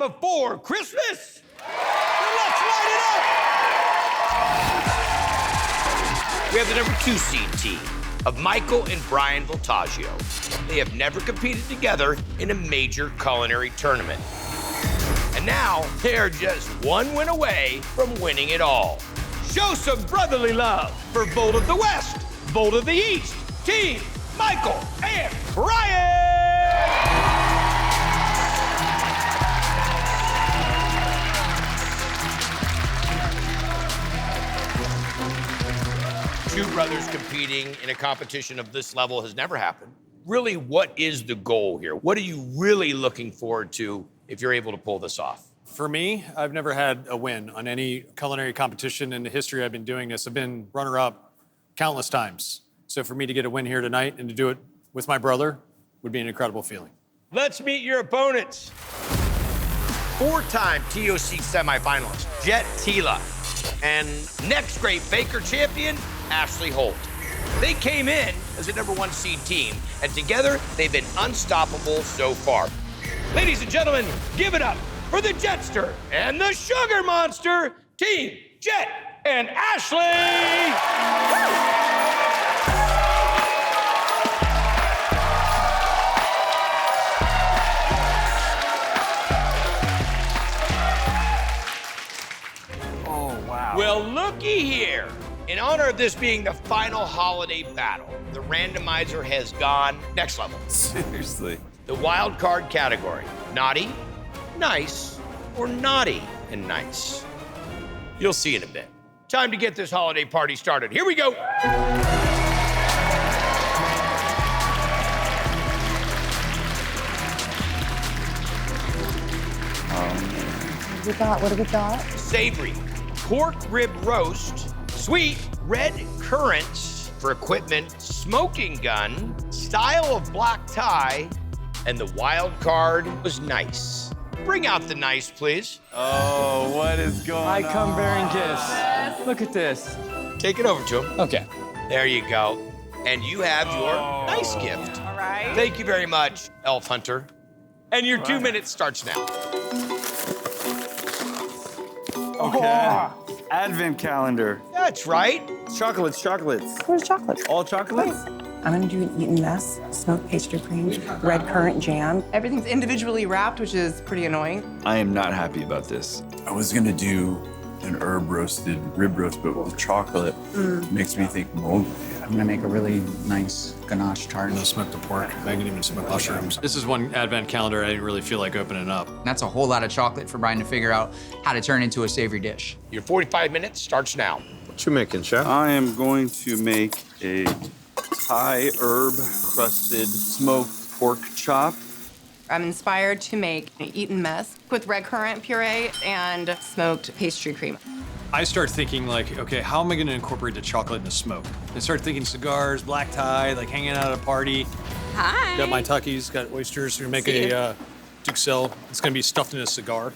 before Christmas? Then let's light it up! We have the number 2 seed team of Michael and Brian Voltaggio. They have never competed together in a major culinary tournament. And now they're just one win away from winning it all. Show some brotherly love for Bolt of the West, Bolt of the East, Team Michael and Brian! Two brothers competing in a competition of this level has never happened. Really, what is the goal here? What are you really looking forward to if you're able to pull this off? For me, I've never had a win on any culinary competition in the history I've been doing this. I've been runner-up countless times. So for me to get a win here tonight and to do it with my brother would be an incredible feeling. Let's meet your opponents. 4-time TOC semifinalist, Jet Tila, and next great Baker champion, Ashley Holt. They came in as a number 1 seed team, and together they've been unstoppable so far. Ladies and gentlemen, give it up for the Jetster and the Sugar Monster, Team Jet and Ashley! Oh, wow. Well, looky here. In honor of this being the final holiday battle, the randomizer has gone next level. Seriously. The wild card category, naughty, nice, or naughty and nice. You'll see in a bit. Time to get this holiday party started. Here we go. What do we got? Savory, pork rib roast, sweet red currants for equipment, smoking gun, style of black tie, and the wild card was nice. Bring out the nice, please. Oh, what is going on? I come bearing gifts. Look at this. Take it over to him. Okay. There you go. And you have your nice gift. All right. Thank you very much, Elf Hunter. And your 2 minutes starts now. Okay. Advent calendar. That's right. Chocolates. Where's chocolate? All chocolates? I'm gonna do an Eton mess, smoked pastry cream, red currant jam. Everything's individually wrapped, which is pretty annoying. I am not happy about this. I was gonna do an herb roasted rib roast, but with chocolate makes me think mold. I'm gonna make a really nice ganache tart. No smoked pork. I can even smoke mushrooms. This is one advent calendar I didn't really feel like opening up. That's a whole lot of chocolate for Brian to figure out how to turn into a savory dish. Your 45 minutes starts now. What you making, Chef? I am going to make a Thai herb crusted smoked pork chop. I'm inspired to make an Eton mess with red currant puree and smoked pastry cream. I start thinking like, okay, how am I gonna incorporate the chocolate and the smoke? I start thinking cigars, black tie, like hanging out at a party. Hi. Got my Tuckies, got oysters. We're gonna make a duxelle. It's gonna be stuffed in a cigar.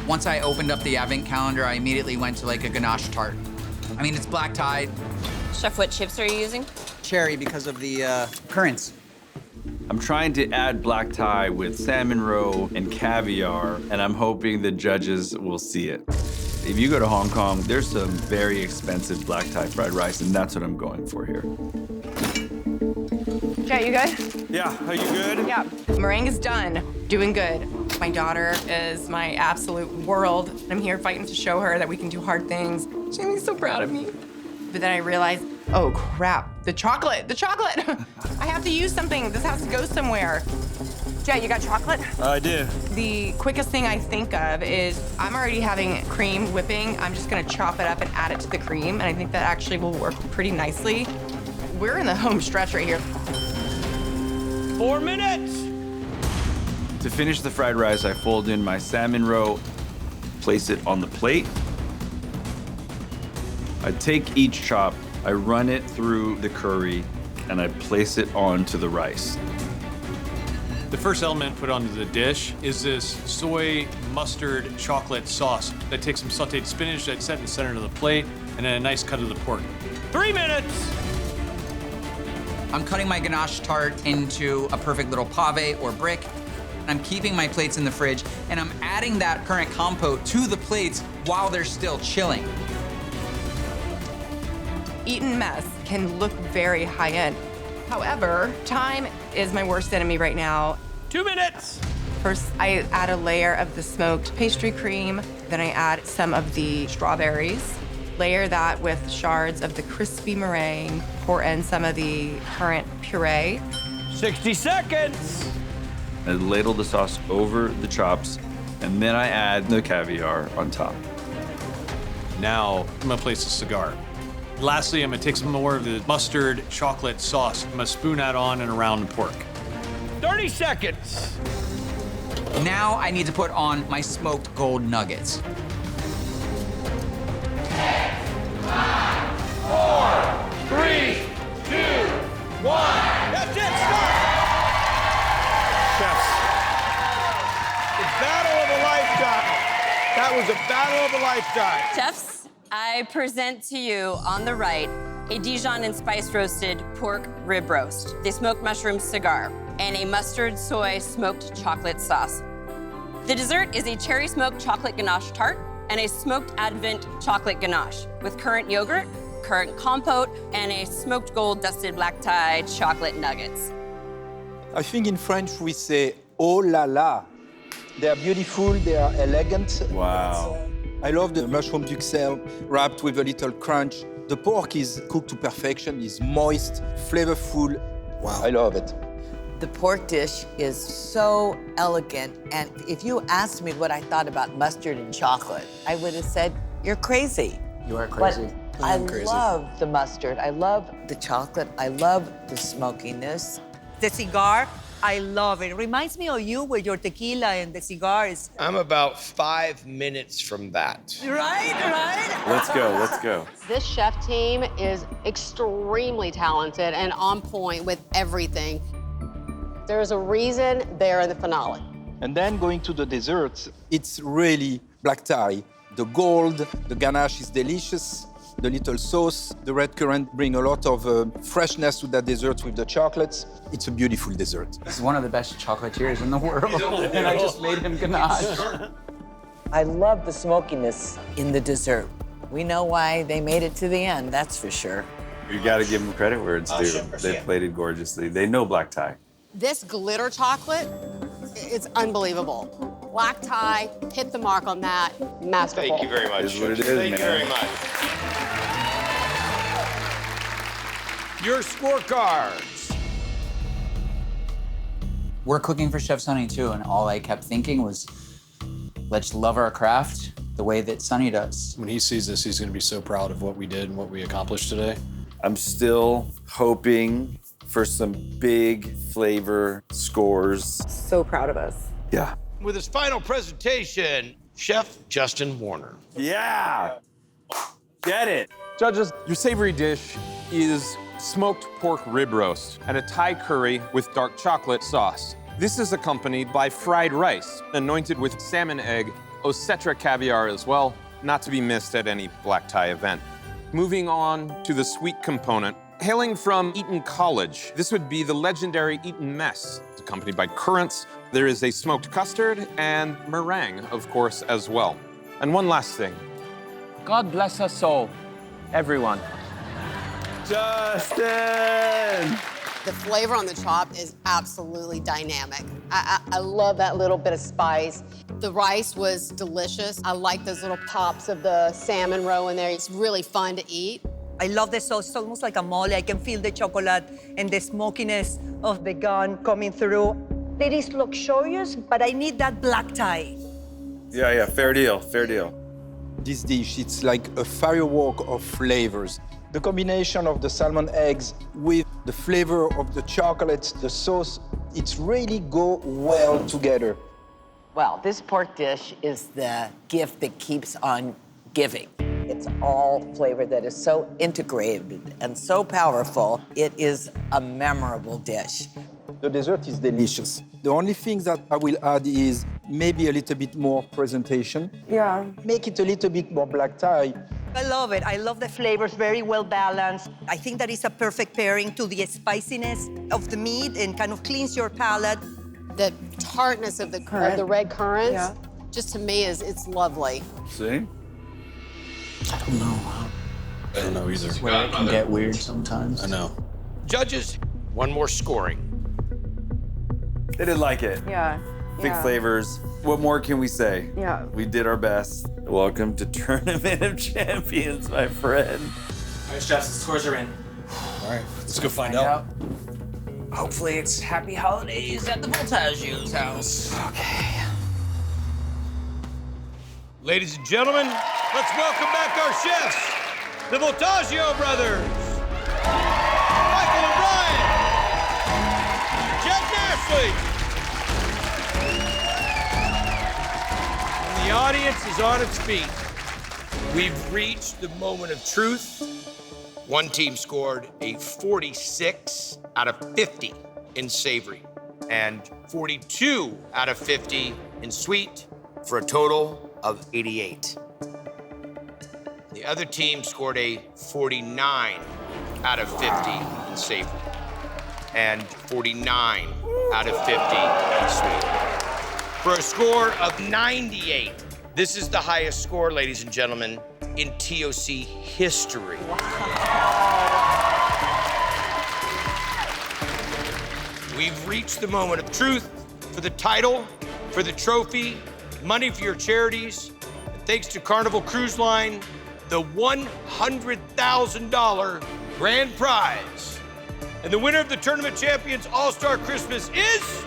Once I opened up the advent calendar, I immediately went to like a ganache tart. I mean, it's black tie, Chef, what chips are you using? cherry because of the currants. I'm trying to add black tie with salmon roe and caviar, and I'm hoping the judges will see it. If you go to Hong Kong, there's some very expensive black tie fried rice, and that's what I'm going for here. Okay, you good? Yeah, are you good? Yeah. Meringue is done. Doing good. My daughter is my absolute world. I'm here fighting to show her that we can do hard things. Jamie's so proud of me. But then I realized, oh crap, the chocolate. I have to use something. This has to go somewhere. Jet, you got chocolate? I do. The quickest thing I think of is I'm already having cream whipping. I'm just gonna chop it up and add it to the cream, and I think that actually will work pretty nicely. We're in the home stretch right here. 4 minutes. To finish the fried rice, I fold in my salmon roe, place it on the plate. I take each chop, I run it through the curry, and I place it onto the rice. The first element put onto the dish is this soy mustard chocolate sauce that takes some sauteed spinach that's set in the center of the plate, and then a nice cut of the pork. 3 minutes. I'm cutting my ganache tart into a perfect little pave or brick. I'm keeping my plates in the fridge, and I'm adding that currant compote to the plates while they're still chilling. Eaten mess can look very high-end. However, time is my worst enemy right now. 2 minutes. First, I add a layer of the smoked pastry cream. Then I add some of the strawberries. Layer that with shards of the crispy meringue. Pour in some of the currant puree. 60 seconds. I ladle the sauce over the chops, and then I add the caviar on top. Now, I'm gonna place a cigar. Lastly, I'm gonna take some more of the mustard chocolate sauce. I'm gonna spoon that on and around the pork. 30 seconds. Now I need to put on my smoked gold nuggets. 3, 2, 1. That's it, start! Chefs, The battle of a lifetime. That was a battle of a lifetime. Chefs, I present to you on the right a Dijon and spice roasted pork rib roast, the smoked mushroom cigar, and a mustard soy smoked chocolate sauce. The dessert is a cherry smoked chocolate ganache tart and a smoked advent chocolate ganache with currant yogurt, currant compote, and a smoked gold dusted black tie chocolate nuggets. I think in French we say oh la la. They are beautiful, they are elegant. Wow. I love the mushroom duxelle wrapped with a little crunch. The pork is cooked to perfection, is moist, flavorful. Wow. I love it. The pork dish is so elegant, and if you asked me what I thought about mustard and chocolate, I would have said, you're crazy. You are crazy. But I love the mustard, I love the chocolate, I love the smokiness. The cigar, I love it. It reminds me of you with your tequila and the cigars. I'm about 5 minutes from that. Right? Let's go, let's go. This chef team is extremely talented and on point with everything. There's a reason they're in the finale. And then going to the desserts, it's really black tie. The gold, the ganache is delicious. The little sauce, the red currant bring a lot of freshness to that dessert with the chocolates. It's a beautiful dessert. He's one of the best chocolatiers in the world, and I just made him ganache. I love the smokiness in the dessert. We know why they made it to the end, that's for sure. You gotta give them credit where it's due. They plated gorgeously. They know black tie. This glitter chocolate, it's unbelievable. Black tie, hit the mark on that. Masterful. Thank you very much. Is what it is, Thank you man. very much. Your scorecards. We're cooking for Chef Sunny too, and all I kept thinking was, let's love our craft the way that Sunny does. when he sees this, he's gonna be so proud of what we did and what we accomplished today. I'm still hoping for some big flavor scores. So proud of us. Yeah. With his final presentation, Chef Justin Warner. Yeah! Get it! Judges, your savory dish is smoked pork rib roast and a Thai curry with dark chocolate sauce. This is accompanied by fried rice, anointed with salmon egg, Osetra caviar as well, not to be missed at any black tie event. Moving on to the sweet component. Hailing from Eton College, this would be the legendary Eton mess. It's accompanied by currants. There is a smoked custard and meringue, of course, as well. And one last thing. God bless us all, everyone. Justin! The flavor on the chop is absolutely dynamic. I love that little bit of spice. The rice was delicious. I like those little pops of the salmon roe in there. It's really fun to eat. I love the sauce. It's almost like a mole. I can feel the chocolate and the smokiness of the gun coming through. It is luxurious, but I need that black tie. Yeah, fair deal, fair deal. This dish, it's like a firework of flavors. The combination of the salmon eggs with the flavor of the chocolates, the sauce, it's really go well together. Well, this pork dish is the gift that keeps on giving. It's all flavor that is so integrated and so powerful. It is a memorable dish. The dessert is delicious. The only thing that I will add is maybe a little bit more presentation. Yeah. Make it a little bit more black tie. I love it. I love the flavors, very well balanced. I think that is a perfect pairing to the spiciness of the meat and kind of cleans your palate. The tartness of the red currants, just to me it's lovely. See? I don't know. I don't know either. Where it can get weird sometimes. I know. Judges, one more scoring. They didn't like it. Yeah. Big flavors. What more can we say? Yeah. We did our best. Welcome to Tournament of Champions, my friend. All right, chefs, the scores are in. All right, let's go find out. Hopefully it's happy holidays at the Voltaggio's house. Okay. Ladies and gentlemen, let's welcome back our chefs, the Voltaggio brothers. Michael and Brian. Jack Ashley. And the audience is on its feet. We've reached the moment of truth. One team scored a 46 out of 50 in savory and 42 out of 50 in sweet for a total of 88. The other team scored a 49 out of 50 in savory and 49 out of 50 in sweet for a score of 98. This is the highest score, ladies and gentlemen, in TOC history. We've reached the moment of truth for the title, for the trophy, money for your charities, and thanks to Carnival Cruise Line, the $100,000 grand prize. And the winner of the Tournament Champions All-Star Christmas is